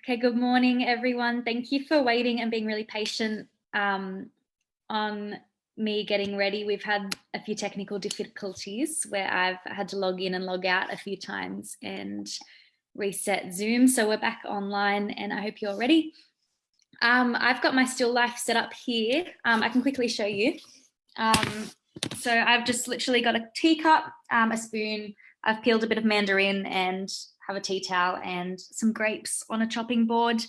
Okay, good morning, everyone. Thank you for waiting and being really patient on me getting ready. We've had a few technical difficulties where I've had to log in and log out a few times and reset Zoom. So we're back online and I hope you're ready. I've got my still life set up here. I can quickly show you. So I've just literally got a teacup, a spoon. I've peeled a bit of mandarin and have a tea towel and some grapes on a chopping board.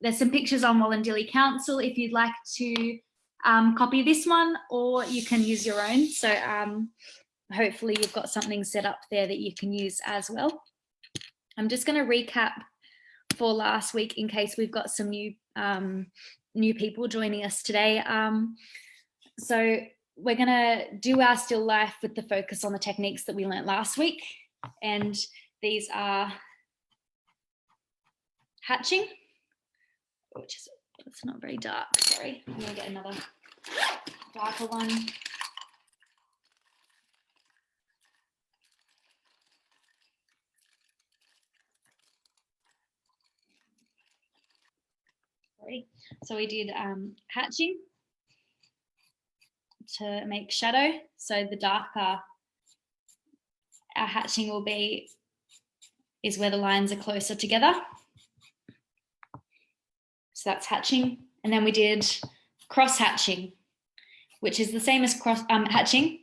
There's some pictures on Wallandilly Council if you'd like to copy this one, or you can use your own. So hopefully you've got something set up there that you can use as well. I'm just going to recap for last week in case we've got some new people joining us today. So we're going to do our still life with the focus on the techniques that we learnt last week. And these are hatching, which is, it's not very dark, sorry. I'm going to get another darker one. Sorry. So we did hatching to make shadow. So the darker our hatching will be is where the lines are closer together. So that's hatching. And then we did cross hatching, which is the same as cross hatching,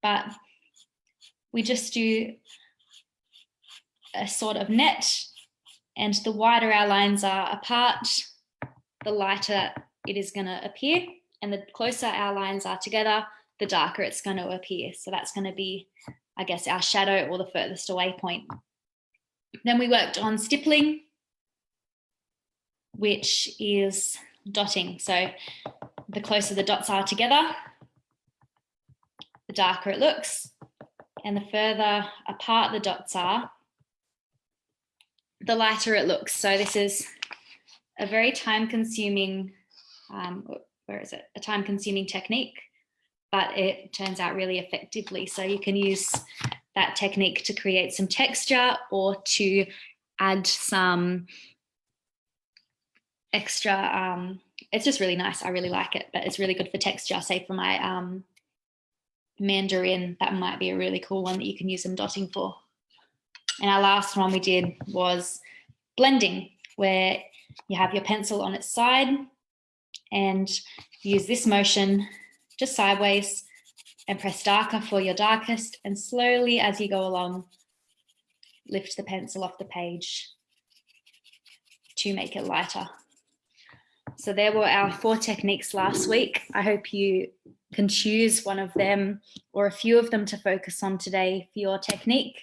but we just do a sort of net, and the wider our lines are apart, the lighter it is going to appear, and the closer our lines are together, the darker it's going to appear. So that's going to be, I guess, our shadow or the furthest away point. Then we worked on stippling, which is dotting. So the closer the dots are together, the darker it looks, and the further apart the dots are, the lighter it looks. So this is a very time-consuming, a time-consuming technique, but it turns out really effectively. So you can use that technique to create some texture or to add some extra, it's just really nice. I really like it, but it's really good for texture. Say for my mandarin, that might be a really cool one that you can use some dotting for. And our last one we did was blending, where you have your pencil on its side and use this motion just sideways and press darker for your darkest, and slowly as you go along, lift the pencil off the page to make it lighter. So there were our 4 techniques last week. I hope you can choose one of them or a few of them to focus on today for your technique.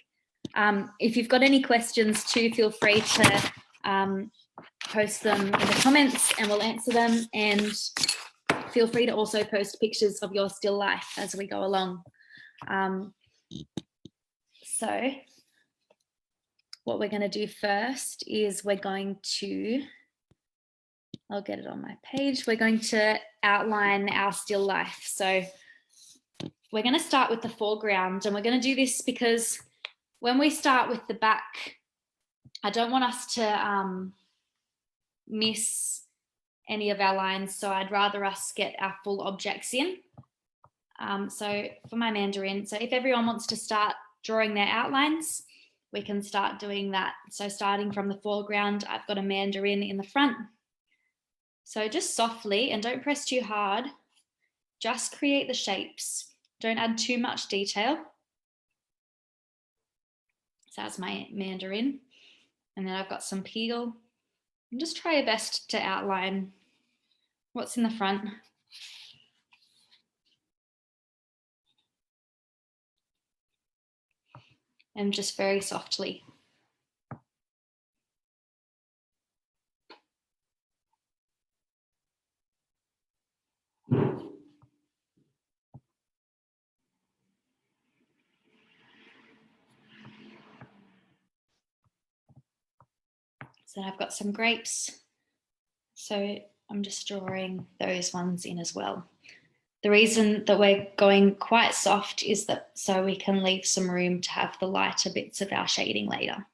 If you've got any questions too, feel free to post them in the comments and we'll answer them, and feel free to also post pictures of your still life as we go along. So what we're going to do first is we're going to, I'll get it on my page, we're going to outline our still life. So we're going to start with the foreground, and we're going to do this because when we start with the back, I don't want us to miss any of our lines, so I'd rather us get our full objects in. So for my mandarin, so if everyone wants to start drawing their outlines, we can start doing that. So starting from the foreground, I've got a mandarin in the front. So just softly, and don't press too hard, just create the shapes. Don't add too much detail. So that's my mandarin. And then I've got some peel. And just try your best to outline what's in the front. And just very softly. So I've got some grapes. So I'm just drawing those ones in as well. The reason that we're going quite soft is that so we can leave some room to have the lighter bits of our shading later.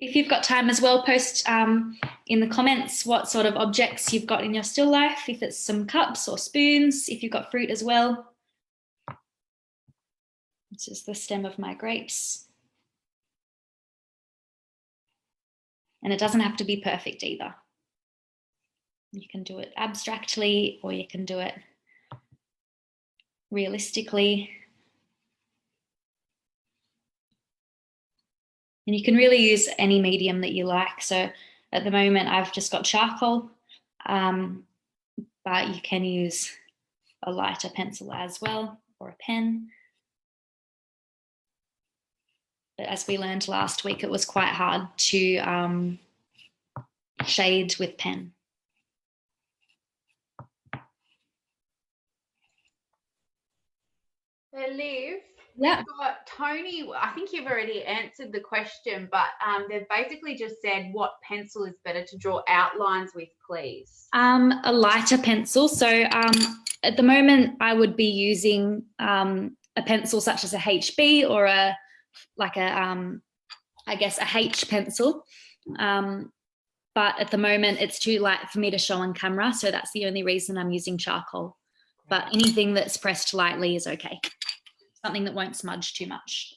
If you've got time as well, post in the comments what sort of objects you've got in your still life, if it's some cups or spoons, if you've got fruit as well. This is the stem of my grapes. And it doesn't have to be perfect either. You can do it abstractly or you can do it realistically. And you can really use any medium that you like. So at the moment, I've just got charcoal, but you can use a lighter pencil as well, or a pen. But as we learned last week, it was quite hard to shade with pen. So Liv, yeah, we've got Tony. I think you've already answered the question, but they've basically just said what pencil is better to draw outlines with, please. A lighter pencil. So at the moment, I would be using a pencil such as a HB or I guess a H pencil. But at the moment, it's too light for me to show on camera. So that's the only reason I'm using charcoal. But anything that's pressed lightly is okay. Something that won't smudge too much.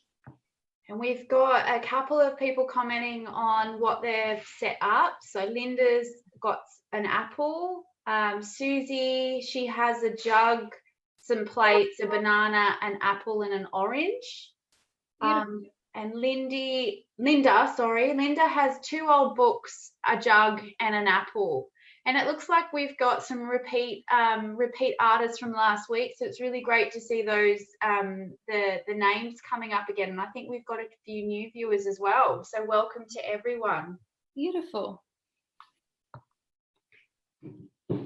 And we've got a couple of people commenting on what they've set up. So Linda's got an apple. Susie, she has a jug, some plates, a banana, an apple, and an orange. And Linda has 2 old books, a jug, and an apple. And it looks like we've got some repeat artists from last week. So it's really great to see those the names coming up again. And I think we've got a few new viewers as well. So welcome to everyone. Beautiful.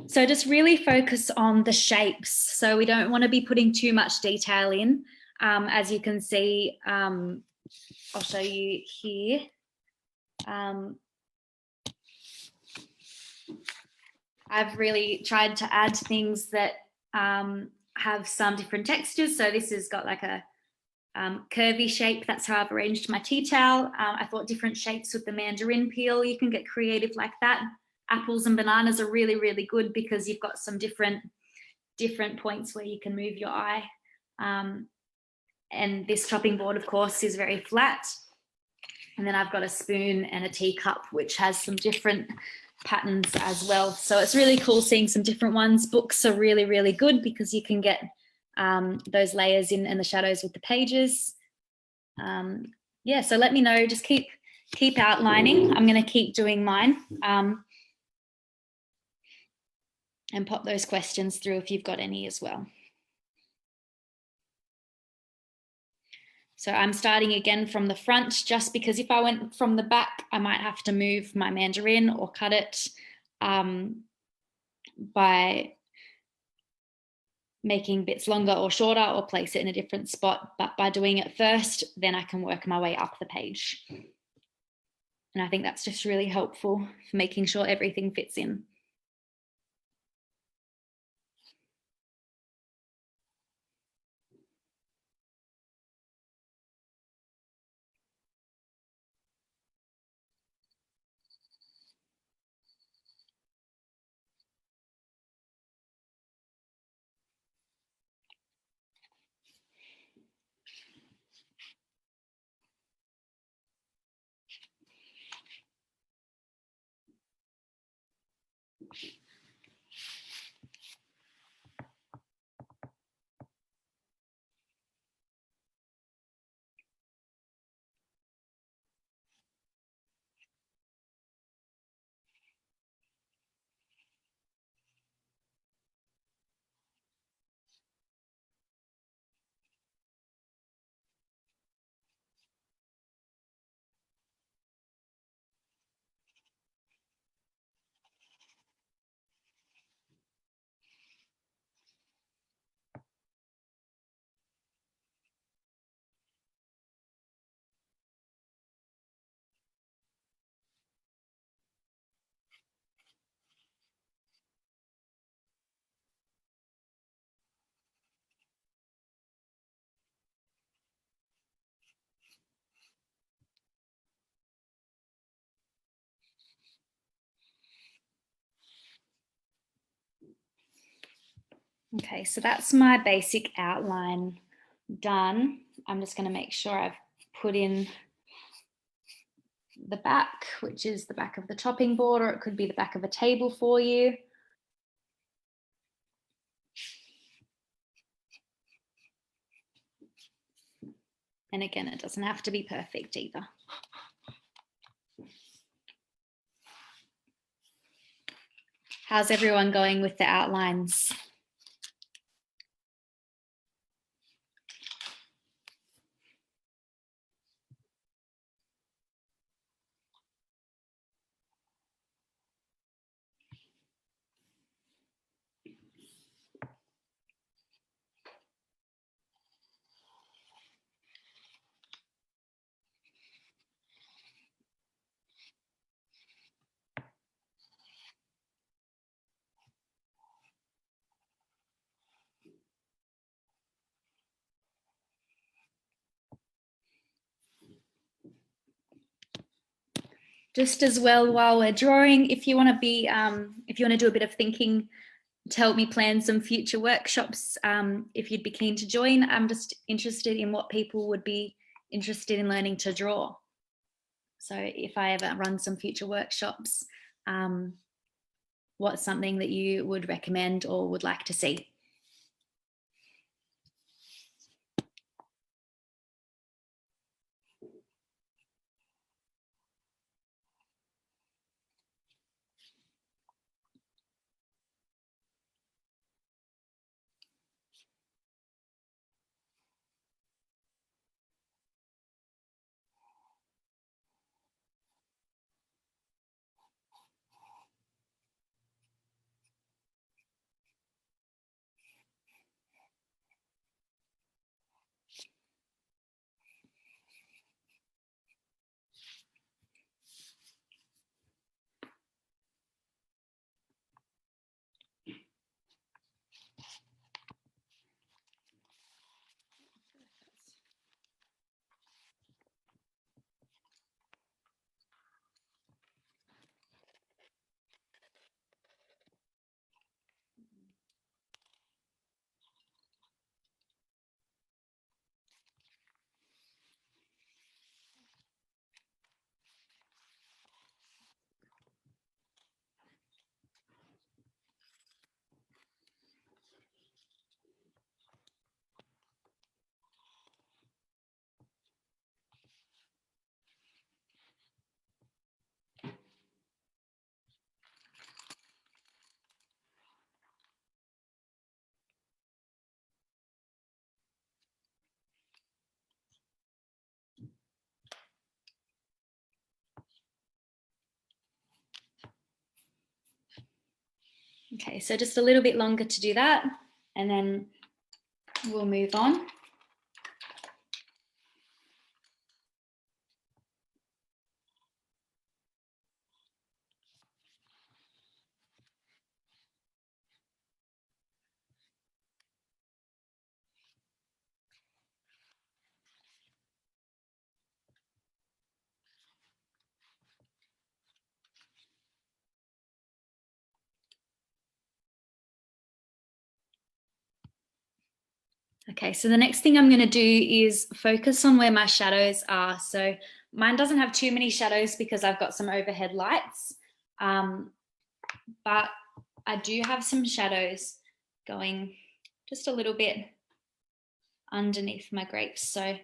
So just really focus on the shapes. So we don't want to be putting too much detail in. As you can see, I'll show you here. I've really tried to add things that have some different textures. So this has got like a curvy shape. That's how I've arranged my tea towel. I thought different shapes with the mandarin peel. You can get creative like that. Apples and bananas are really, really good because you've got some different points where you can move your eye. And this chopping board, of course, is very flat. And then I've got a spoon and a teacup, which has some different patterns as well. So it's really cool seeing some different ones. Books are really, really good because you can get those layers in and the shadows with the pages. Yeah, so let me know, just keep outlining. I'm going to keep doing mine and pop those questions through if you've got any as well. So I'm starting again from the front, just because if I went from the back, I might have to move my mandarin or cut it by making bits longer or shorter or place it in a different spot. But by doing it first, then I can work my way up the page. And I think that's just really helpful for making sure everything fits in. Okay, so that's my basic outline done. I'm just going to make sure I've put in the back, which is the back of the chopping board, or it could be the back of a table for you. And again, it doesn't have to be perfect either. How's everyone going with the outlines? Just as well, while we're drawing, if you want to do a bit of thinking to help me plan some future workshops, if you'd be keen to join, I'm just interested in what people would be interested in learning to draw. So if I ever run some future workshops, what's something that you would recommend or would like to see? Okay, so just a little bit longer to do that, and then we'll move on. Okay, so the next thing I'm going to do is focus on where my shadows are. So mine doesn't have too many shadows because I've got some overhead lights, but I do have some shadows going just a little bit underneath my grapes. So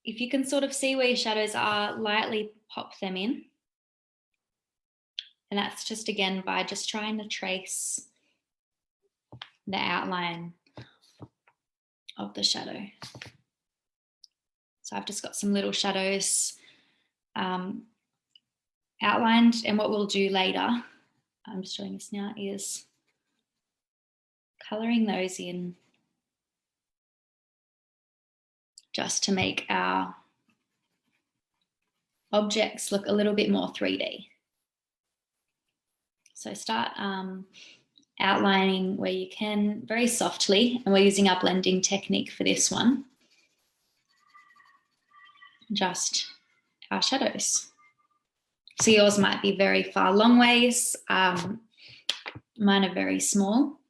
if you can sort of see where your shadows are, lightly pop them in. And that's just, again, by just trying to trace the outline of the shadow. So I've just got some little shadows outlined, and what we'll do later, I'm just showing this now, is colouring those in just to make our objects look a little bit more 3D. So start outlining where you can, very softly, and we're using our blending technique for this one, just our shadows. So yours might be very far, long ways. Mine are very small.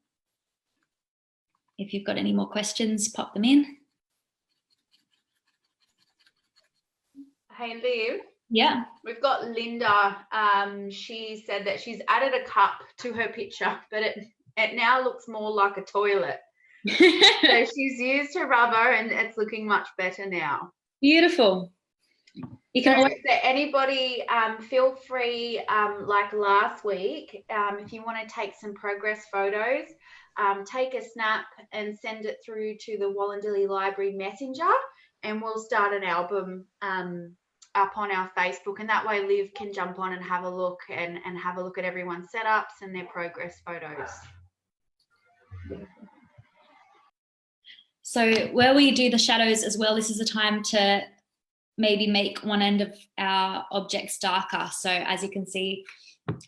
if you've got any more questions, pop them in. Hey, Liv. Yeah. We've got Linda. She said that she's added a cup to her picture, but it now looks more like a toilet. So she's used her rubber and it's looking much better now. Beautiful. You can always... So anybody feel free, like last week, if you want to take some progress photos, take a snap and send it through to the Wallandilly Library Messenger, and we'll start an album up on our Facebook, and that way Liv can jump on and have a look and have a look at everyone's setups and their progress photos. So where we do the shadows as well, this is a time to maybe make one end of our objects darker. So as you can see,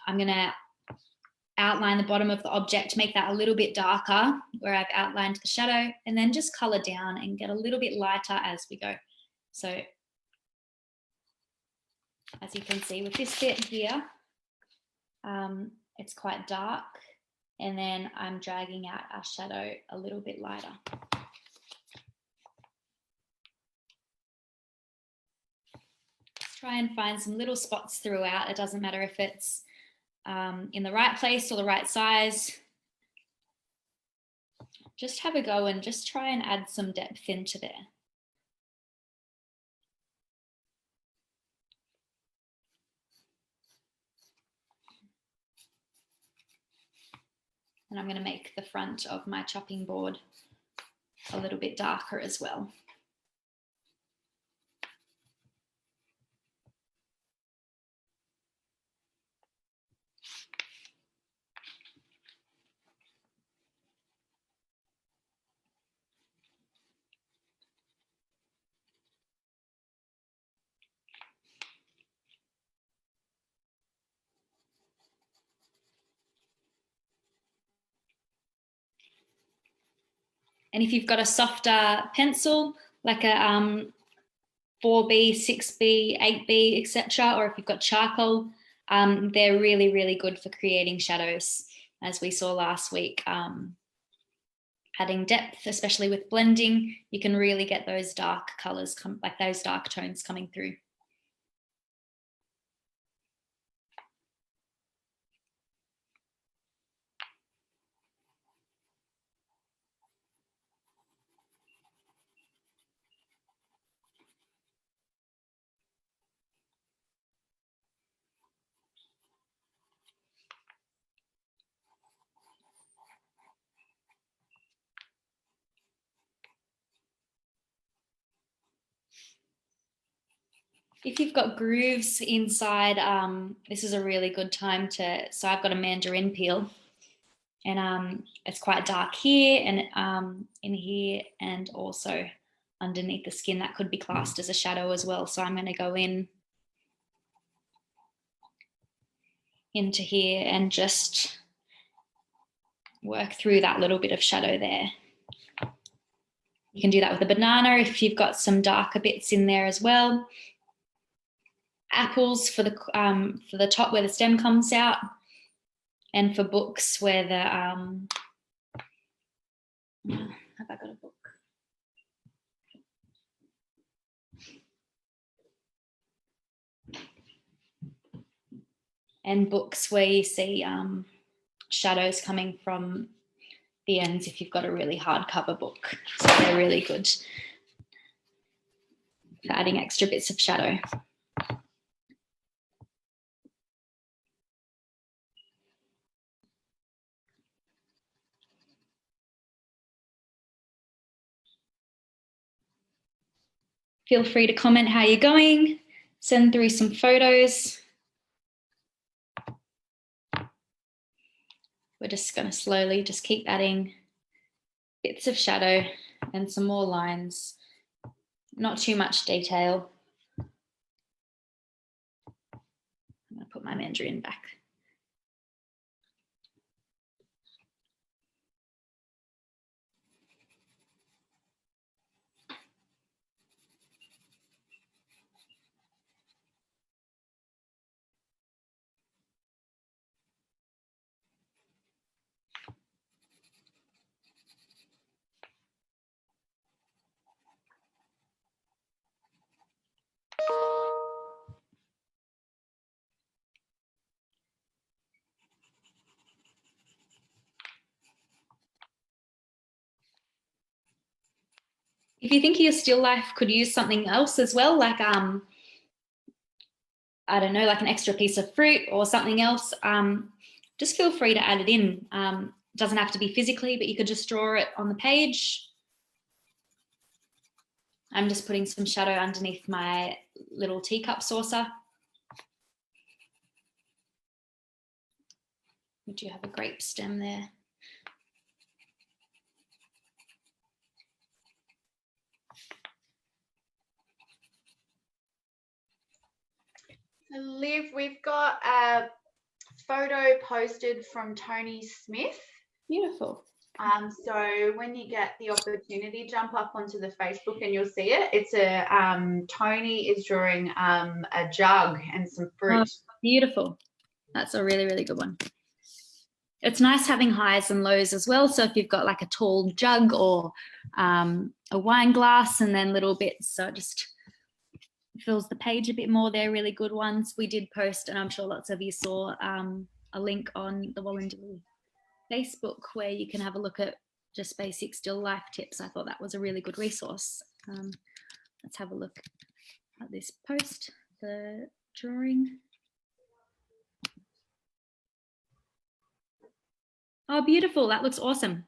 I'm going to outline the bottom of the object, make that a little bit darker where I've outlined the shadow, and then just color down and get a little bit lighter as we go. So as you can see with this bit here, it's quite dark, and then I'm dragging out our shadow a little bit lighter. Try and find some little spots throughout. It doesn't matter if it's in the right place or the right size. Just have a go and just try and add some depth into there. And I'm going to make the front of my chopping board a little bit darker as well. And if you've got a softer pencil, like a 4B, 6B, 8B, etc., or if you've got charcoal, they're really, really good for creating shadows, as we saw last week. Adding depth, especially with blending, you can really get those dark colors, like those dark tones coming through. If you've got grooves inside, this is a really good time to, so I've got a mandarin peel, and it's quite dark here and in here, and also underneath the skin. That could be classed as a shadow as well. So I'm going to go into here and just work through that little bit of shadow there. You can do that with a banana if you've got some darker bits in there as well. Apples for the top where the stem comes out, and for books where the have I got a book? And books where you see shadows coming from the ends if you've got a really hardcover book. So they're really good for adding extra bits of shadow. Feel free to comment how you're going, send through some photos. We're just going to slowly just keep adding bits of shadow and some more lines, not too much detail. I'm going to put my mandarin back. If you think your still life could use something else as well, like I don't know, like an extra piece of fruit or something else, just feel free to add it in. Doesn't have to be physically, but you could just draw it on the page. I'm just putting some shadow underneath my little teacup saucer. We do have a grape stem there. Liv, we've got a photo posted from Tony Smith. Beautiful. So when you get the opportunity, jump up onto the Facebook and you'll see it. It's a Tony is drawing a jug and some fruit. Oh, beautiful. That's a really, really good one. It's nice having highs and lows as well. So if you've got like a tall jug or a wine glass and then little bits, so it just fills the page a bit more. They're really good ones. We did post, and I'm sure lots of you saw a link on the Wallendy Facebook where you can have a look at just basic still life tips. I thought that was a really good resource. Let's have a look at this post, the drawing. Oh, beautiful. That looks awesome.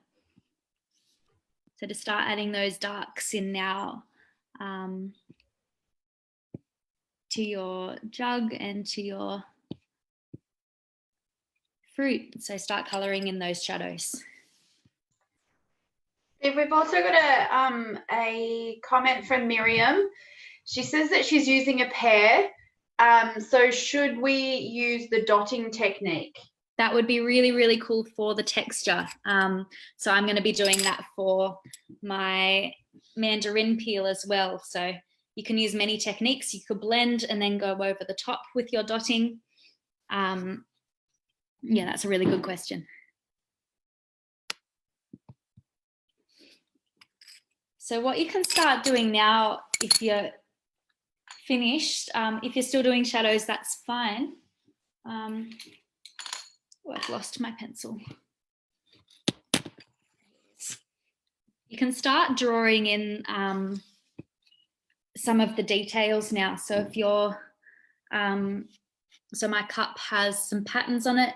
So to start adding those darks in now to your jug and to your fruit. So start colouring in those shadows. We've also got a comment from Miriam. She says that she's using a pear. So should we use the dotting technique? That would be really, really cool for the texture. So I'm going to be doing that for my mandarin peel as well. So you can use many techniques. You could blend and then go over the top with your dotting. Yeah, that's a really good question. So what you can start doing now, if you're finished, if you're still doing shadows, that's fine. Oh, I've lost my pencil. You can start drawing in some of the details now. So if you're, so my cup has some patterns on it.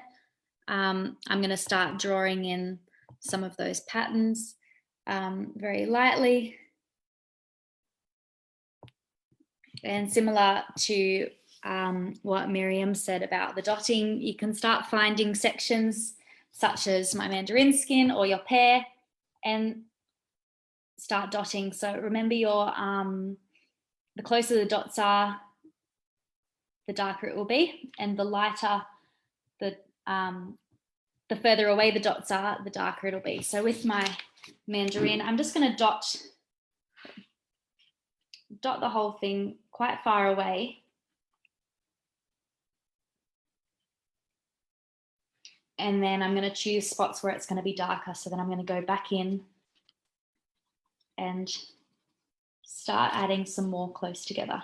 I'm going to start drawing in some of those patterns very lightly. And similar to what Miriam said about the dotting, you can start finding sections such as my mandarin skin or your pear and start dotting. So remember your, the closer the dots are, the darker it will be, and the lighter, the further away the dots are, the darker it'll be. So with my mandarin, I'm just going to dot the whole thing quite far away. And then I'm going to choose spots where it's going to be darker. So then I'm going to go back in and start adding some more close together.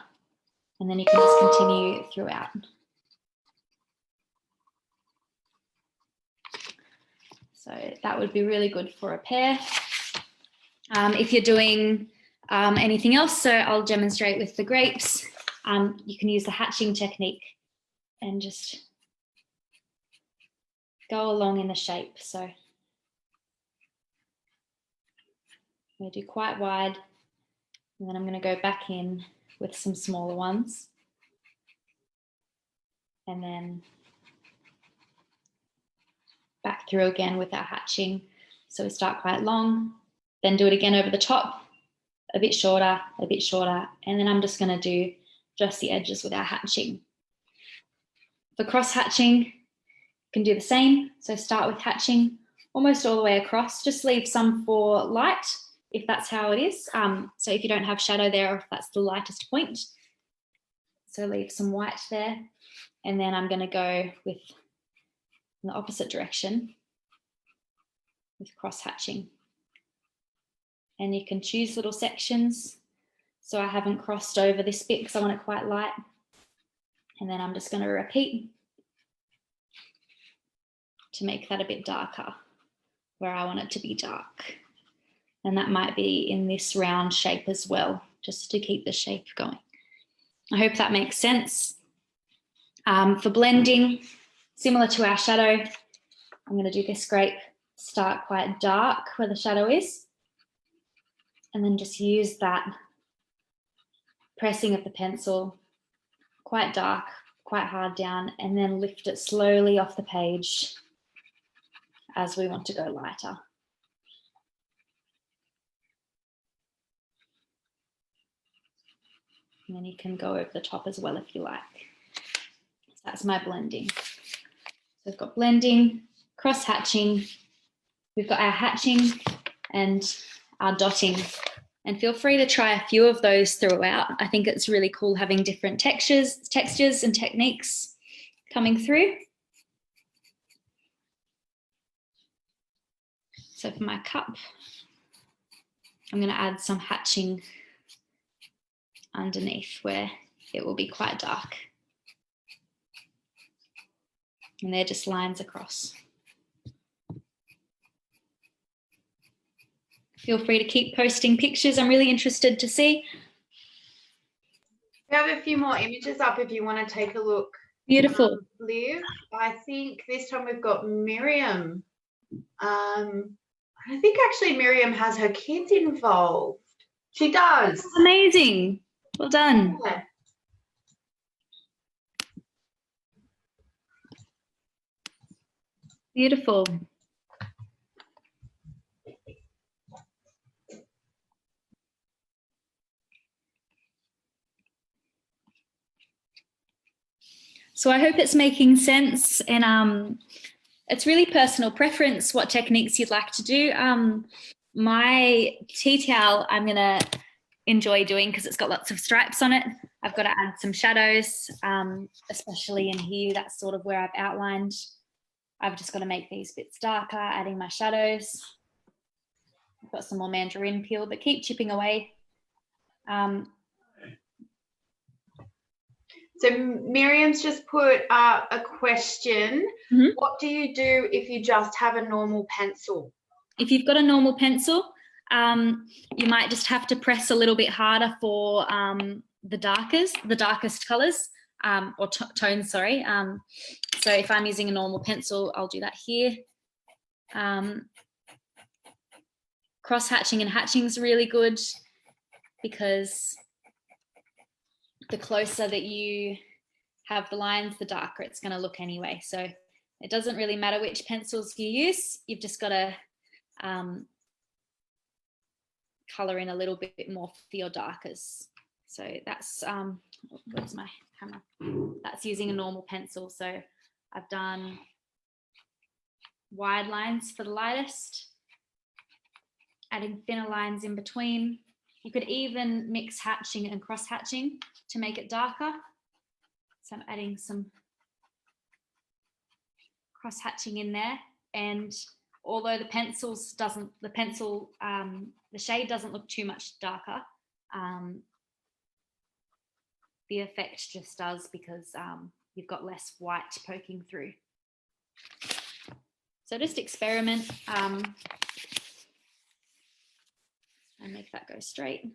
And then you can just continue throughout. So that would be really good for a pear. If you're doing anything else, so I'll demonstrate with the grapes. You can use the hatching technique and just go along in the shape. So I'm going to do quite wide, and then I'm going to go back in with some smaller ones. And then back through again with our hatching. So we start quite long, then do it again over the top, a bit shorter, and then I'm just going to do just the edges with our hatching. For cross hatching, you can do the same. So start with hatching almost all the way across, just leave some for light if that's how it is. So if you don't have shadow there, or if that's the lightest point, so leave some white there. And then I'm going to go with in the opposite direction with cross hatching. And you can choose little sections. So I haven't crossed over this bit because I want it quite light. And then I'm just going to repeat to make that a bit darker where I want it to be dark. And that might be in this round shape as well, just to keep the shape going. I hope that makes sense. For blending, similar to our shadow, I'm going to do this scrape, start quite dark where the shadow is, and then just use that pressing of the pencil, quite dark, quite hard down, and then lift it slowly off the page as we want to go lighter. And then you can go over the top as well if you like. So that's my blending. So we've got blending, cross hatching, we've got our hatching and our dotting. And feel free to try a few of those throughout. I think it's really cool having different textures and techniques coming through. So for my cup, I'm going to add some hatching underneath where it will be quite dark. And they're just lines across. Feel free to keep posting pictures. I'm really interested to see. We have a few more images up if you want to take a look. Beautiful. Liv, I think this time we've got Miriam. I think actually Miriam has her kids involved. She does. Amazing. Well done. Yeah. Beautiful. So I hope it's making sense, and it's really personal preference what techniques you'd like to do. My tea towel I'm going to enjoy doing because it's got lots of stripes on it. I've got to add some shadows, especially in here. That's sort of where I've outlined. I've just got to make these bits darker, adding my shadows. I've got some more mandarin peel, but keep chipping away. So Miriam's just put up a question. Mm-hmm. What do you do if you just have a normal pencil? If you've got a normal pencil, you might just have to press a little bit harder for the darkest colours, or tones, sorry. So if I'm using a normal pencil, I'll do that here. Cross-hatching and hatching is really good because the closer that you have the lines, the darker it's going to look anyway. So it doesn't really matter which pencils you use. You've just got to colour in a little bit more for your darkers. So that's, where's my camera? That's using a normal pencil. So I've done wide lines for the lightest, adding thinner lines in between. You could even mix hatching and cross hatching to make it darker. So I'm adding some cross hatching in there, and although the shade doesn't look too much darker, the effect just does because you've got less white poking through. So just experiment and make that go straight.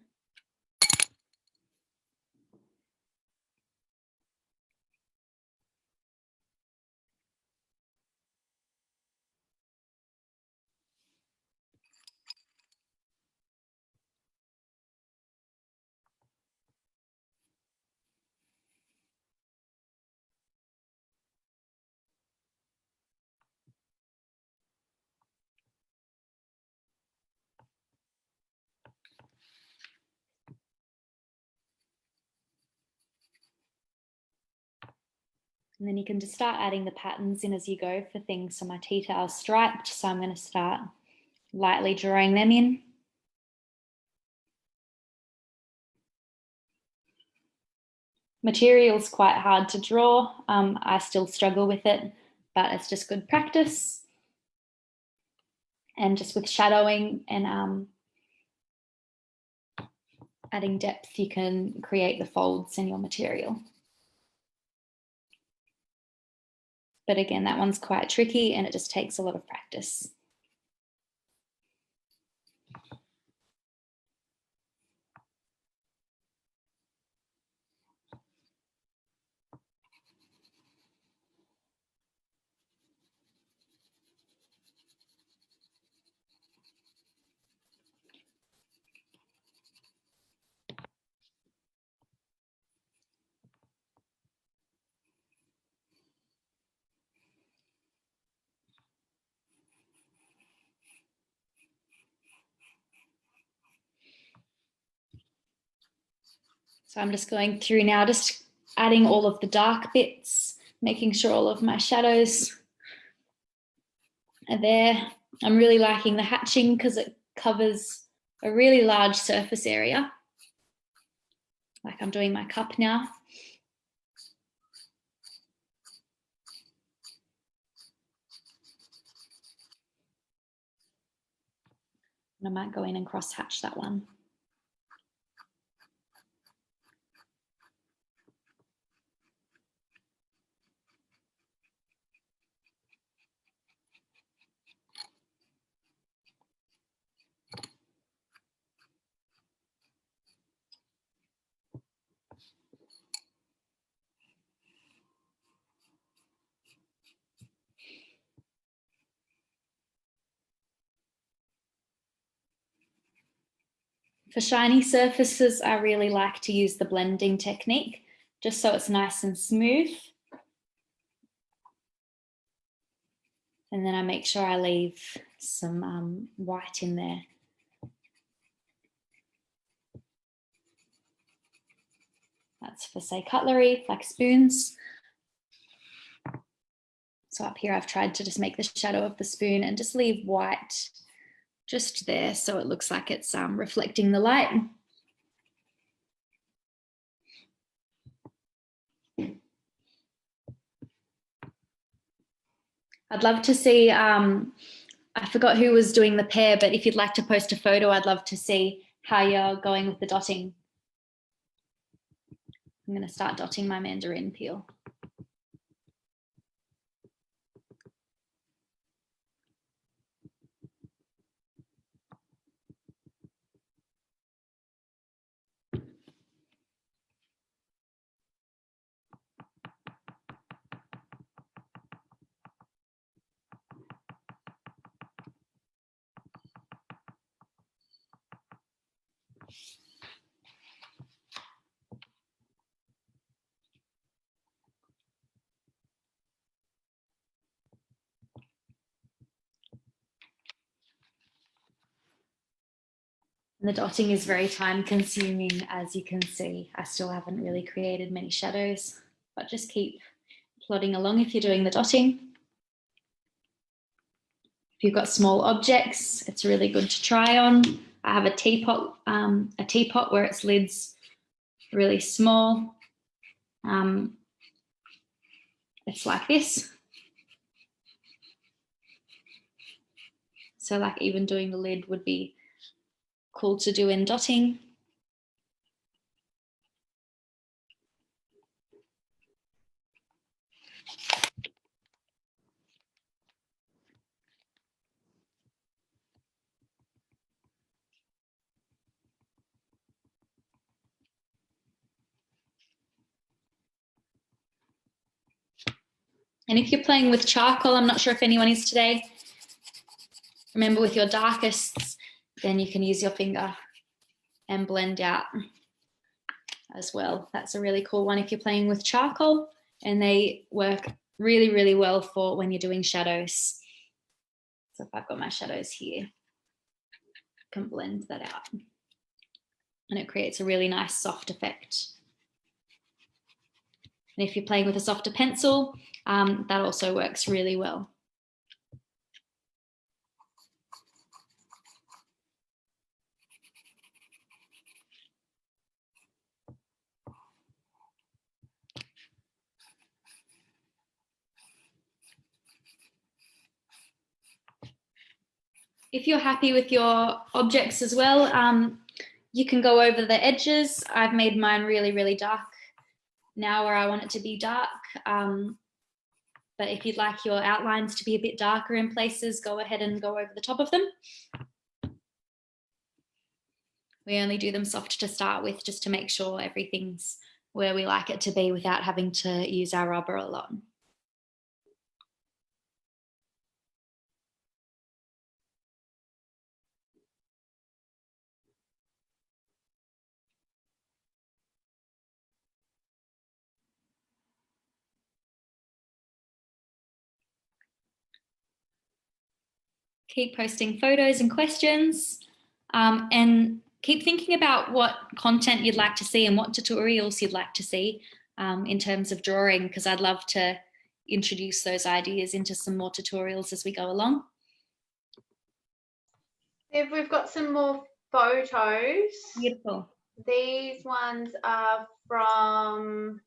And then you can just start adding the patterns in as you go for things. So my tea towel's striped, so I'm going to start lightly drawing them in. Material's quite hard to draw. I still struggle with it, but it's just good practice. And just with shadowing and adding depth, you can create the folds in your material. But again, that one's quite tricky and it just takes a lot of practice. So I'm just going through now, just adding all of the dark bits, making sure all of my shadows are there. I'm really liking the hatching because it covers a really large surface area. Like I'm doing my cup now. And I might go in and cross hatch that one. For shiny surfaces, I really like to use the blending technique, just so it's nice and smooth. And then I make sure I leave some white in there. That's for, say, cutlery, like spoons. So up here, I've tried to just make the shadow of the spoon and just leave white just there so it looks like it's reflecting the light. I'd love to see, I forgot who was doing the pair, but if you'd like to post a photo, I'd love to see how you're going with the dotting. I'm going to start dotting my mandarin peel. And the dotting is very time consuming, as you can see. I still haven't really created many shadows, but just keep plodding along if you're doing the dotting. If you've got small objects, it's really good to try on. I have a teapot where its lid's really small. It's like this. So like even doing the lid would be cool to do in dotting. And if you're playing with charcoal, I'm not sure if anyone is today, remember with your darkests, then you can use your finger and blend out as well. That's a really cool one if you're playing with charcoal, and they work really, really well for when you're doing shadows. So if I've got my shadows here, I can blend that out. And it creates a really nice soft effect. And if you're playing with a softer pencil, that also works really well. If you're happy with your objects as well, you can go over the edges. I've made mine really, really dark now where I want it to be dark. But if you'd like your outlines to be a bit darker in places, go ahead and go over the top of them. We only do them soft to start with, just to make sure everything's where we like it to be without having to use our rubber a lot. Keep posting photos and questions, and keep thinking about what content you'd like to see and what tutorials you'd like to see in terms of drawing, because I'd love to introduce those ideas into some more tutorials as we go along. If we've got some more photos. Beautiful. These ones are from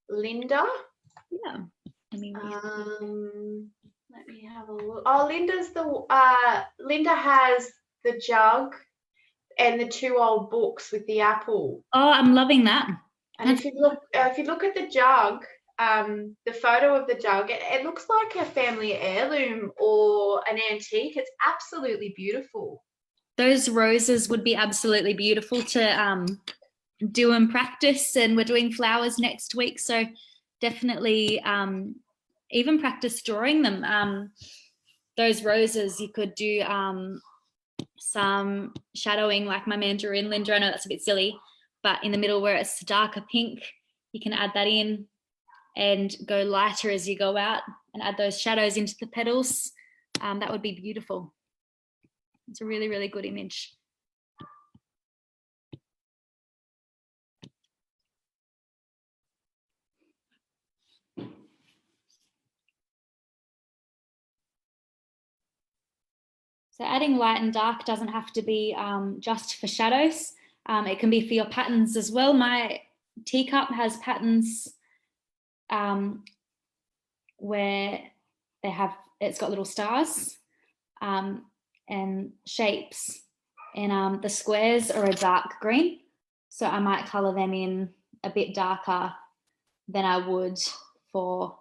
Linda. Yeah. Let me have a look. Oh, Linda has the jug and the 2 old books with the apple. Oh, I'm loving that. And if you look at the jug, the photo of the jug, it looks like a family heirloom or an antique. It's absolutely beautiful. Those roses would be absolutely beautiful to do and practice, and we're doing flowers next week, so definitely even practice drawing them. Those roses, you could do some shadowing like my mandarin, Linda. I know that's a bit silly, but in the middle where it's darker pink, you can add that in and go lighter as you go out and add those shadows into the petals. That would be beautiful. It's a really, really good image. So adding light and dark doesn't have to be just for shadows. It can be for your patterns as well. My teacup has patterns where it's got little stars and shapes, and the squares are a dark green. So I might color them in a bit darker than I would for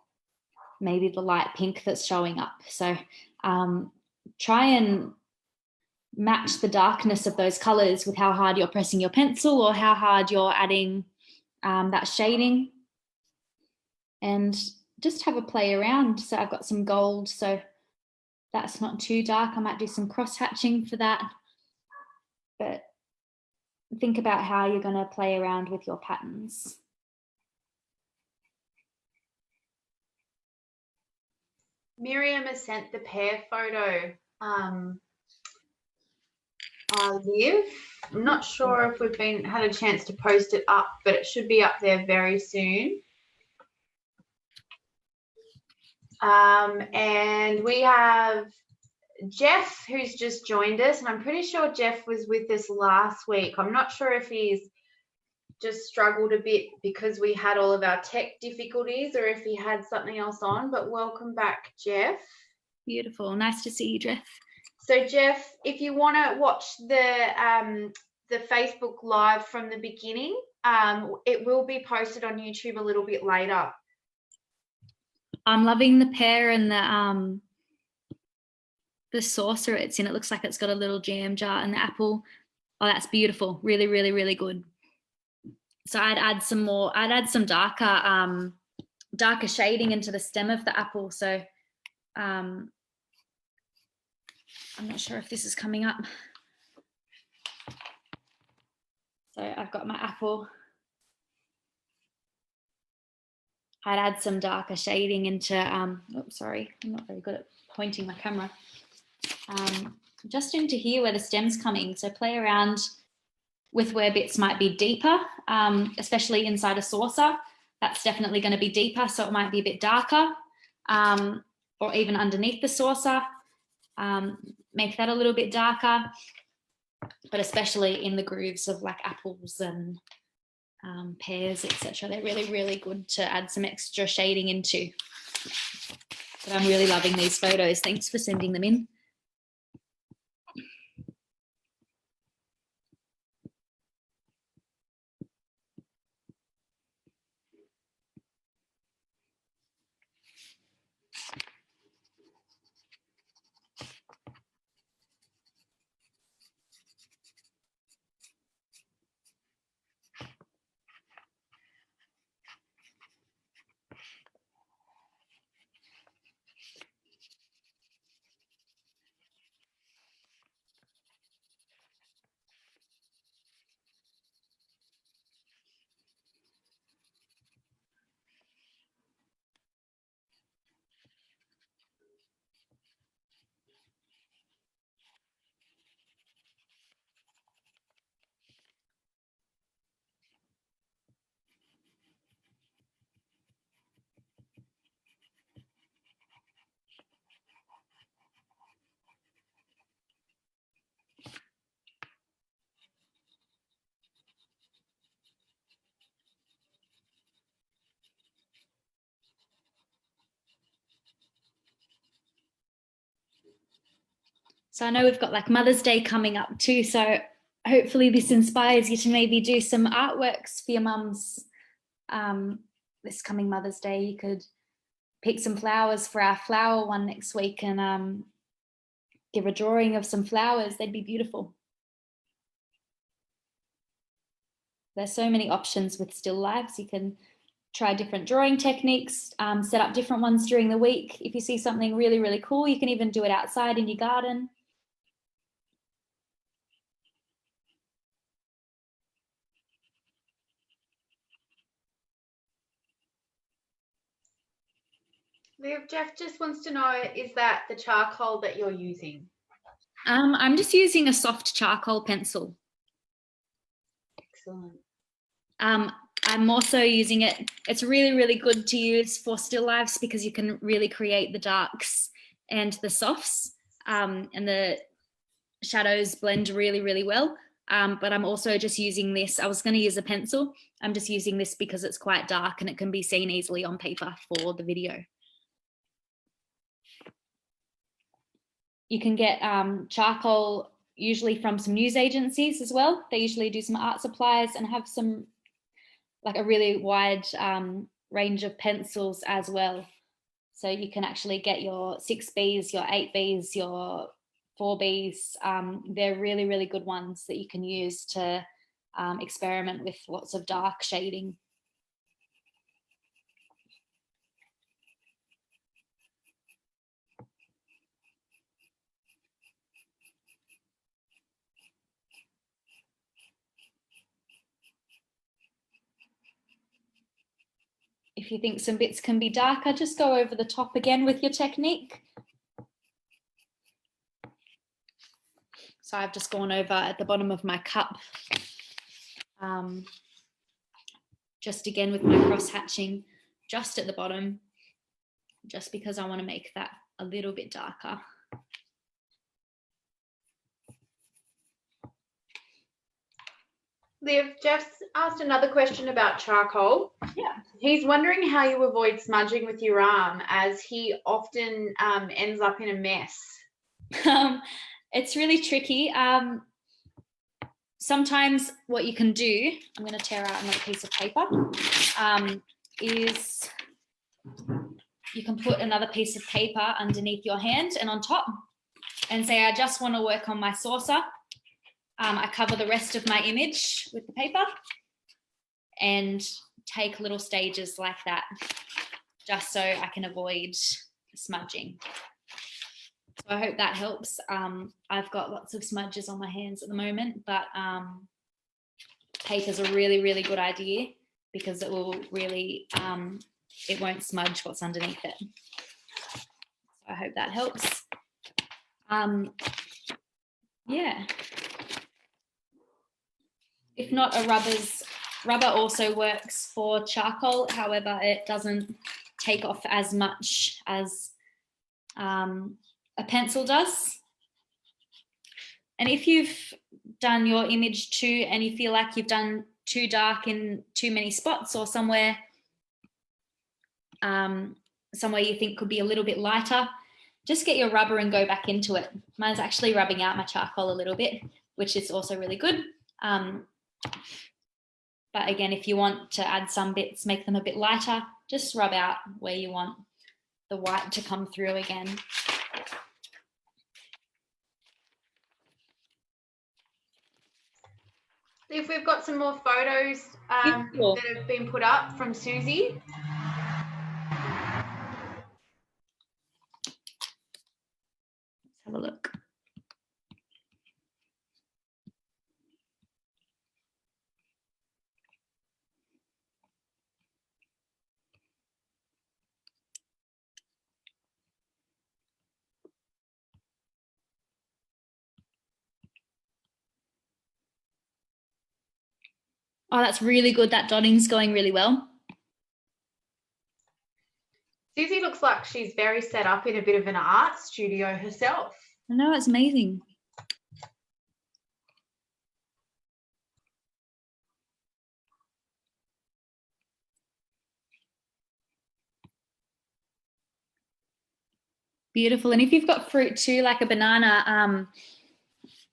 maybe the light pink that's showing up. So try and match the darkness of those colors with how hard you're pressing your pencil or how hard you're adding that shading, and just have a play around. So I've got some gold, so that's not too dark. I might do some cross hatching for that, but think about how you're going to play around with your patterns. Miriam has sent the pear photo. Liv. I'm not sure if we've had a chance to post it up, but it should be up there very soon. And we have Jeff, who's just joined us, and I'm pretty sure Jeff was with us last week. I'm not sure if he's just struggled a bit because we had all of our tech difficulties or if he had something else on, but welcome back, Jeff. Beautiful. Nice to see you, Jeff. So, Jeff, if you want to watch the Facebook Live from the beginning, it will be posted on YouTube a little bit later. I'm loving the pear and the saucer it's in. It looks like it's got a little jam jar and the apple. Oh, that's beautiful. Really, really, really good. So I'd add some darker shading into the stem of the apple. So I'm not sure if this is coming up. So I've got my apple. I'd add some darker shading into, oops, sorry, I'm not very good at pointing my camera. Just into here where the stem's coming. So play around with where bits might be deeper, especially inside a saucer. That's definitely going to be deeper, so it might be a bit darker, or even underneath the saucer. Make that a little bit darker, but especially in the grooves of like apples and pears, etc. They're really, really good to add some extra shading into. But I'm really loving these photos. Thanks for sending them in. So I know we've got like Mother's Day coming up too. So hopefully this inspires you to maybe do some artworks for your mums this coming Mother's Day. You could pick some flowers for our flower one next week and give a drawing of some flowers. They'd be beautiful. There's so many options with still lifes. You can try different drawing techniques, set up different ones during the week. If you see something really, really cool, you can even do it outside in your garden. Jeff just wants to know, is that the charcoal that you're using? I'm just using a soft charcoal pencil. Excellent. I'm also using it. It's really, really good to use for still lifes because you can really create the darks and the softs, and the shadows blend really, really well. But I'm also just using this. I was going to use a pencil. I'm just using this because it's quite dark and it can be seen easily on paper for the video. You can get charcoal usually from some news agencies as well. They usually do some art supplies and have some, like a really wide range of pencils as well. So you can actually get your 6Bs, your 8Bs, your 4Bs. They're really, really good ones that you can use to experiment with lots of dark shading. If you think some bits can be darker, just go over the top again with your technique. So I've just gone over at the bottom of my cup, just again with my cross hatching, just at the bottom, just because I want to make that a little bit darker. Liv, Jeff's asked another question about charcoal. Yeah. He's wondering how you avoid smudging with your arm, as he often ends up in a mess. It's really tricky. Sometimes what you can do, I'm going to tear out another piece of paper, is you can put another piece of paper underneath your hand and on top and say, I just want to work on my saucer. I cover the rest of my image with the paper and take little stages like that, just so I can avoid smudging. So I hope that helps. I've got lots of smudges on my hands at the moment, but paper's a really, really good idea because it will really, it won't smudge what's underneath it. So I hope that helps. Yeah. If not, rubber also works for charcoal. However, it doesn't take off as much as a pencil does. And if you've done your image too and you feel like you've done too dark in too many spots, or somewhere you think could be a little bit lighter, just get your rubber and go back into it. Mine's actually rubbing out my charcoal a little bit, which is also really good. But again, if you want to add some bits, make them a bit lighter, just rub out where you want the white to come through again. If we've got some more photos that have been put up from Susie. Let's have a look. Oh, that's really good. That dotting's going really well. Susie looks like she's very set up in a bit of an art studio herself. I know, it's amazing. Beautiful. And if you've got fruit too, like a banana,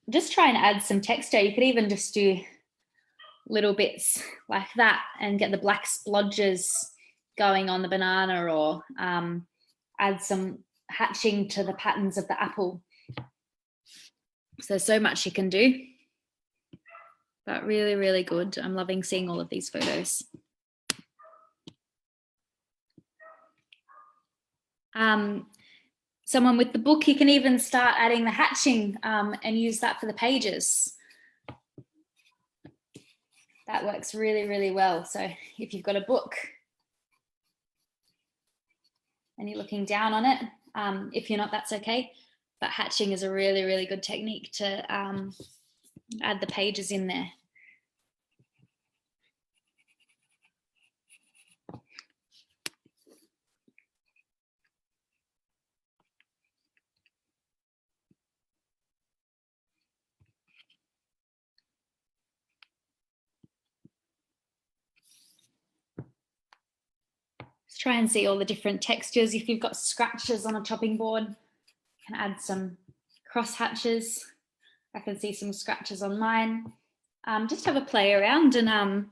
just try and add some texture. You could even just do little bits like that and get the black splodges going on the banana, or add some hatching to the patterns of the apple. So there's so much you can do, but really, really good. I'm loving seeing all of these photos. Someone with the book, you can even start adding the hatching and use that for the pages. That works really, really well. So if you've got a book and you're looking down on it, if you're not, that's okay. But hatching is a really, really good technique to add the pages in there. Let's try and see all the different textures. If you've got scratches on a chopping board, you can add some cross hatches. I can see some scratches on mine. Just have a play around and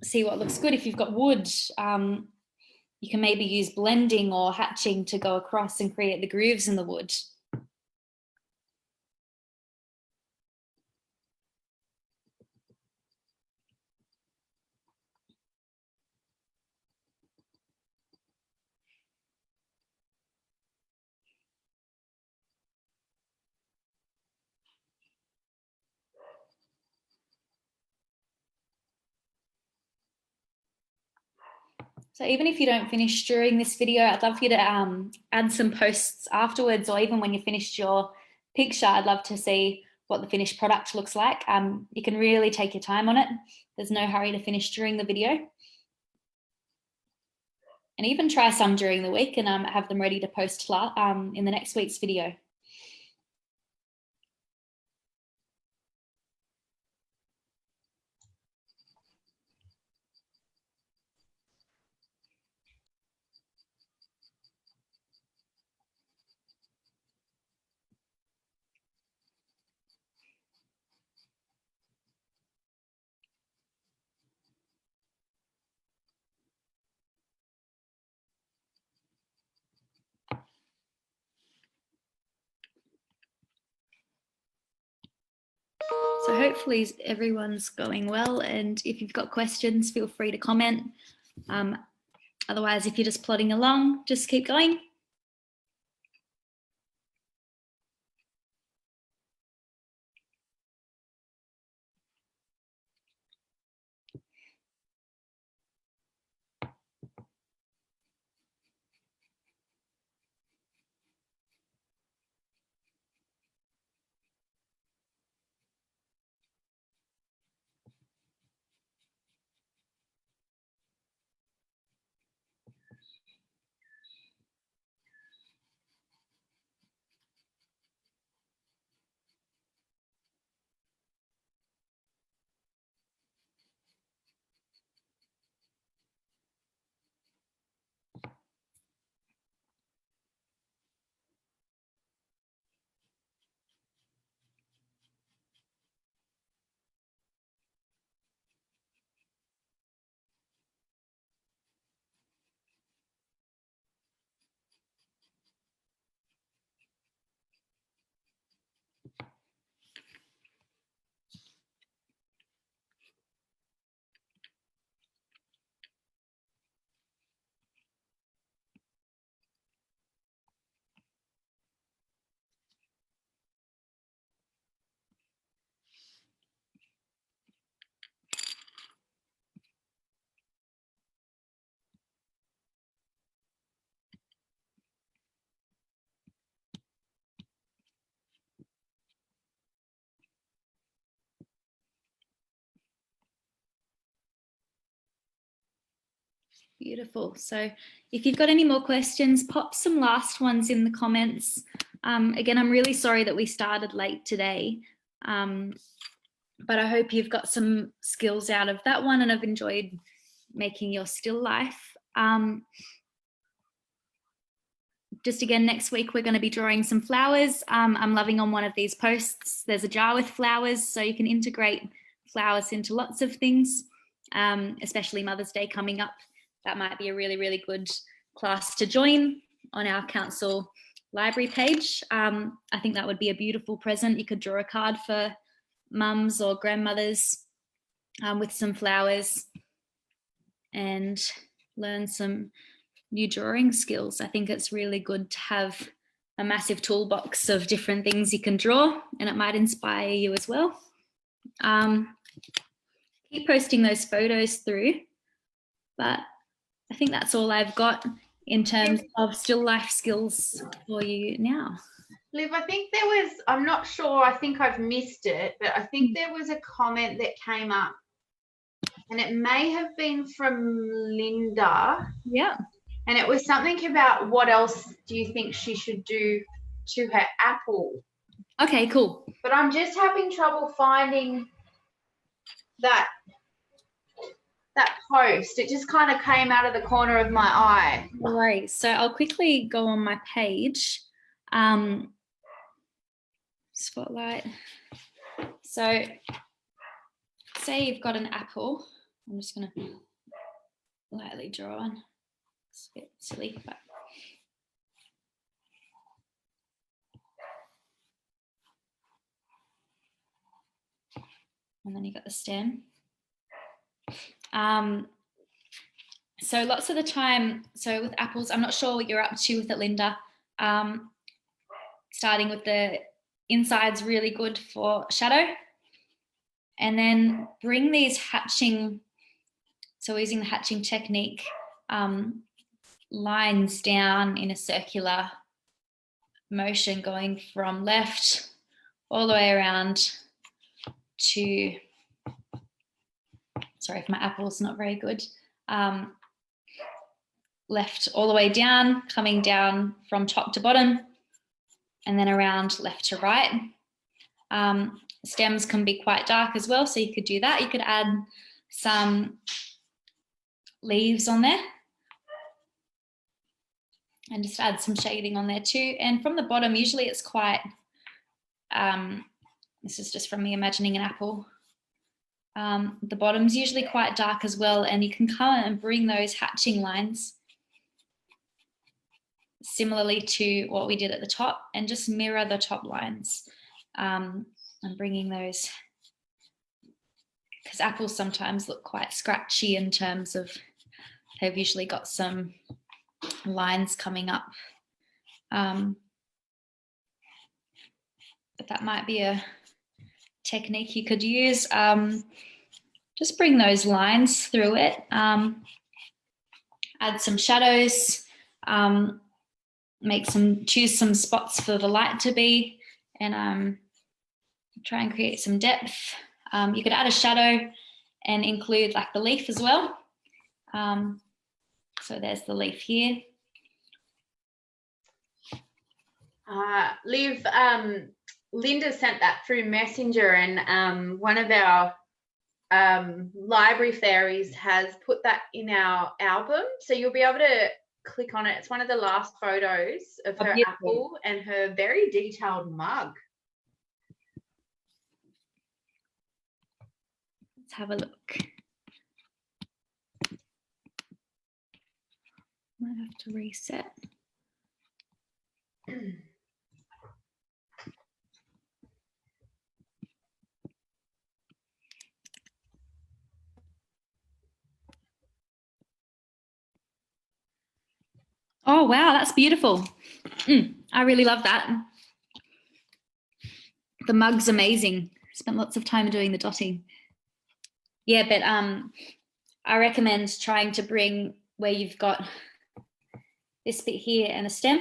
see what looks good. If you've got wood, you can maybe use blending or hatching to go across and create the grooves in the wood. So even if you don't finish during this video, I'd love for you to add some posts afterwards, or even when you finished your picture, I'd love to see what the finished product looks like. You can really take your time on it. There's no hurry to finish during the video. And even try some during the week and have them ready to post in the next week's video. So hopefully everyone's going well, and if you've got questions, feel free to comment. Otherwise, if you're just plodding along, just keep going. Beautiful. So if you've got any more questions, pop some last ones in the comments. Again, I'm really sorry that we started late today, but I hope you've got some skills out of that one and have enjoyed making your still life. just again, next week, we're going to be drawing some flowers. I'm loving on one of these posts. There's a jar with flowers, so you can integrate flowers into lots of things, especially Mother's Day coming up. That might be a really, really good class to join on our council library page. I think that would be a beautiful present. You could draw a card for mums or grandmothers with some flowers and learn some new drawing skills. I think it's really good to have a massive toolbox of different things you can draw, and it might inspire you as well. Keep posting those photos through, but I think that's all I've got in terms of still life skills for you now. Liv, I think there was, I'm not sure, I think I've missed it, but I think there was a comment that came up, and it may have been from Linda. Yeah. And it was something about what else do you think she should do to her apple? Okay, cool. But I'm just having trouble finding that post. It just kind of came out of the corner of my eye. Right. So I'll quickly go on my page. Spotlight. So say you've got an apple. I'm just going to lightly draw on. It's a bit silly, but and then you got the stem. So lots of the time, so with apples, I'm not sure what you're up to with it, Linda. Starting with the insides, really good for shadow. And then bring these hatching, so using the hatching technique, lines down in a circular motion going from left all the way around to, sorry if my apple's not very good, left all the way down, coming down from top to bottom, and then around left to right. Stems can be quite dark as well, so you could do that. You could add some leaves on there and just add some shading on there too. And from the bottom, usually it's quite, this is just from me imagining an apple. The bottom's usually quite dark as well, and you can come and bring those hatching lines similarly to what we did at the top and just mirror the top lines, and bringing those, because apples sometimes look quite scratchy in terms of they've usually got some lines coming up, but that might be a technique you could use. Just bring those lines through it, add some shadows, choose some spots for the light to be, and try and create some depth. You could add a shadow and include like the leaf as well. So there's the leaf here. Liv, Linda sent that through Messenger, and one of our library fairies has put that in our album. So you'll be able to click on it. It's one of the last photos of her apple and her very detailed mug. Let's have a look. Might have to reset. Oh, wow, that's beautiful. I really love that. The mug's amazing. Spent lots of time doing the dotting. Yeah, but I recommend trying to bring where you've got this bit here and a stem.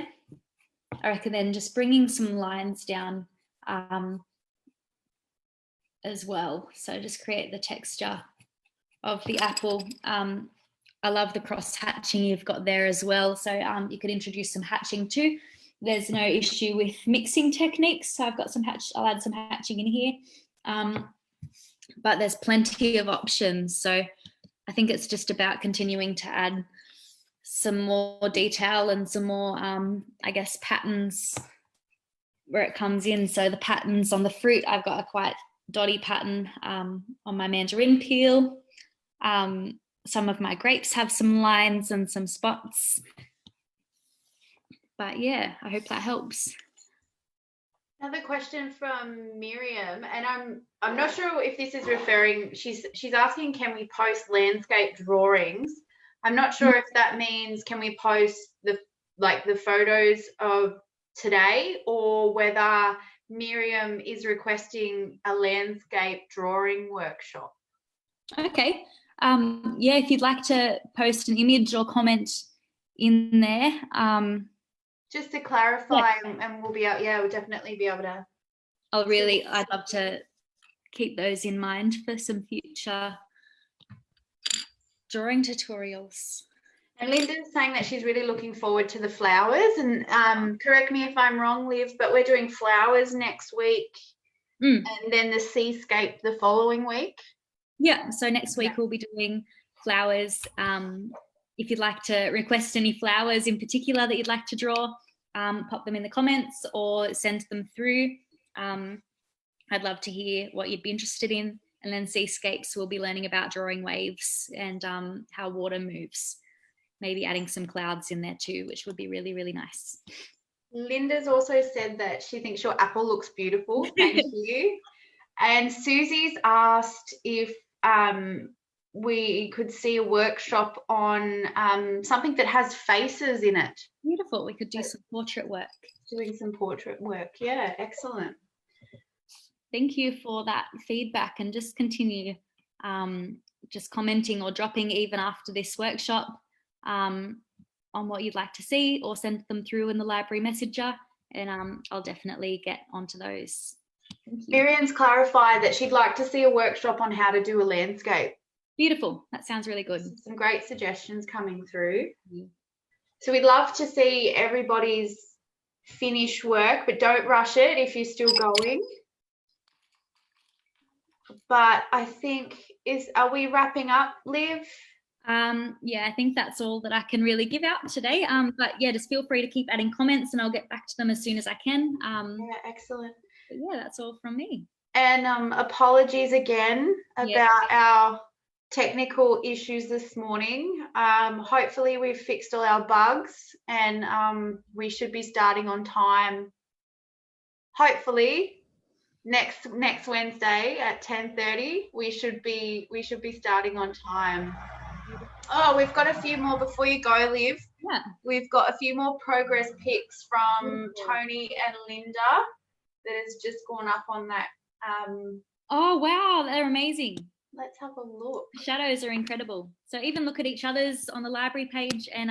I recommend just bringing some lines down as well. So just create the texture of the apple. I love the cross hatching you've got there as well. So you could introduce some hatching too. There's no issue with mixing techniques. So I've got some I'll add some hatching in here. But there's plenty of options. So I think it's just about continuing to add some more detail and some more, I guess, patterns where it comes in. So the patterns on the fruit, I've got a quite dotty pattern on my mandarin peel. Some of my grapes have some lines and some spots. But yeah, I hope that helps. Another question from Miriam, and I'm not sure if this is referring. She's asking, can we post landscape drawings? I'm not sure if that means can we post the photos of today, or whether Miriam is requesting a landscape drawing workshop. Okay. Yeah, if you'd like to post an image or comment in there. Just to clarify, yeah. And we'll definitely be able to. I'd love to keep those in mind for some future drawing tutorials. And Linda's saying that she's really looking forward to the flowers. And correct me if I'm wrong, Liv, but we're doing flowers next week, and then the seascape the following week. Yeah, so next week we'll be doing flowers. If you'd like to request any flowers in particular that you'd like to draw, pop them in the comments or send them through. I'd love to hear what you'd be interested in. And then seascapes, we'll be learning about drawing waves and how water moves. Maybe adding some clouds in there too, which would be really, really nice. Linda's also said that she thinks your apple looks beautiful. Thank you. And Susie's asked if we could see a workshop on something that has faces in it. Beautiful. We could do some portrait work. Doing some portrait work. Yeah, excellent. Thank you for that feedback, and just continue just commenting or dropping even after this workshop on what you'd like to see, or send them through in the library messenger, and I'll definitely get onto those. Miriam's clarified that she'd like to see a workshop on how to do a landscape. Beautiful. That sounds really good. Some great suggestions coming through. So we'd love to see everybody's finished work, but don't rush it if you're still going. But I think, are we wrapping up, Liv? Yeah, I think that's all that I can really give out today. But yeah, just feel free to keep adding comments and I'll get back to them as soon as I can. Yeah, excellent. But yeah, that's all from me. And apologies again about our technical issues this morning. Hopefully we've fixed all our bugs, and we should be starting on time. Hopefully next Wednesday at 10:30 we should be starting on time. Oh, we've got a few more before you go, Liv. Yeah. We've got a few more progress pics from Tony and Linda that has just gone up on that. Oh wow, they're amazing. Let's have a look. The shadows are incredible. So even look at each other's on the library page, and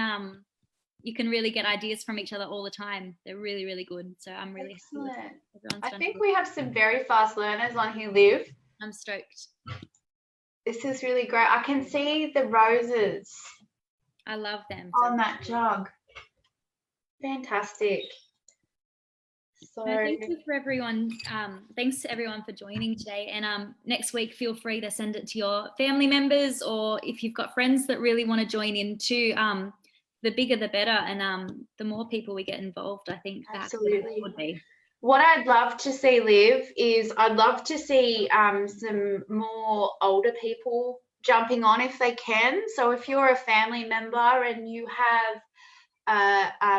you can really get ideas from each other all the time. They're really, really good. So I'm really excellent. I think we have some very fast learners on here, Liv. I'm stoked. This is really great. I can see the roses. I love them. On that jug. Fantastic. So thank you for everyone. Thanks to everyone for joining today. And next week, feel free to send it to your family members, or if you've got friends that really want to join in too. The bigger the better, and the more people we get involved, I think absolutely would be. What I'd love to see, Liv, is I'd love to see some more older people jumping on if they can. So if you're a family member and you have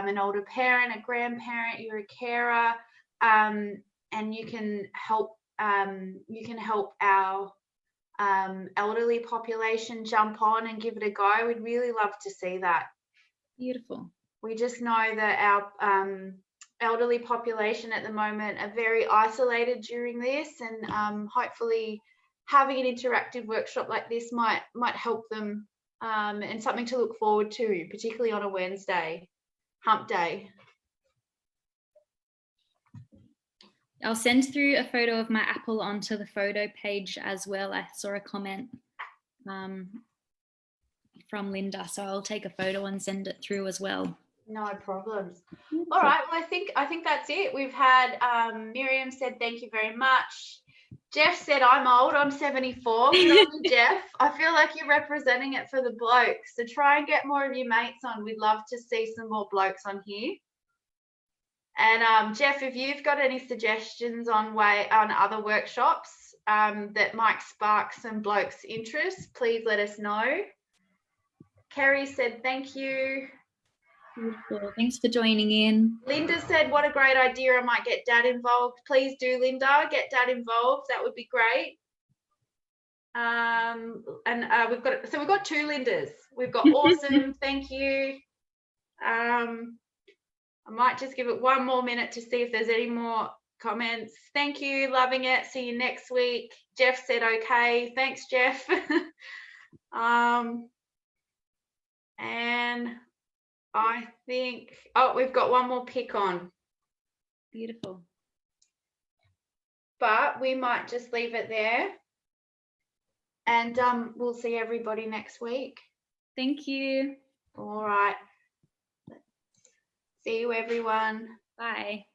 an older parent, a grandparent, you're a carer, and you can help our elderly population jump on and give it a go. We'd really love to see that. Beautiful. We just know that our elderly population at the moment are very isolated during this, and hopefully having an interactive workshop like this might help them, and something to look forward to, particularly on a Wednesday, hump day. I'll send through a photo of my apple onto the photo page as well. I saw a comment from Linda, so I'll take a photo and send it through as well. No problems. All right, well, I think that's it. We've had Miriam said thank you very much. Jeff said, I'm old, I'm 74. Good on you, Jeff. I feel like you're representing it for the blokes. So try and get more of your mates on. We'd love to see some more blokes on here. And Jeff, if you've got any suggestions on other workshops that might spark some blokes' interest, please let us know. Kerry said, thank you. Beautiful. Thanks for joining in. Linda said, what a great idea. I might get Dad involved. Please do, Linda. Get Dad involved. That would be great. We've got 2 Lindas. We've got awesome. Thank you. I might just give it one more minute to see if there's any more comments. Thank you. Loving it. See you next week. Jeff said, okay. Thanks, Jeff. And I think, we've got one more pick on. Beautiful. But we might just leave it there. And we'll see everybody next week. Thank you. All right. See you, everyone. Bye.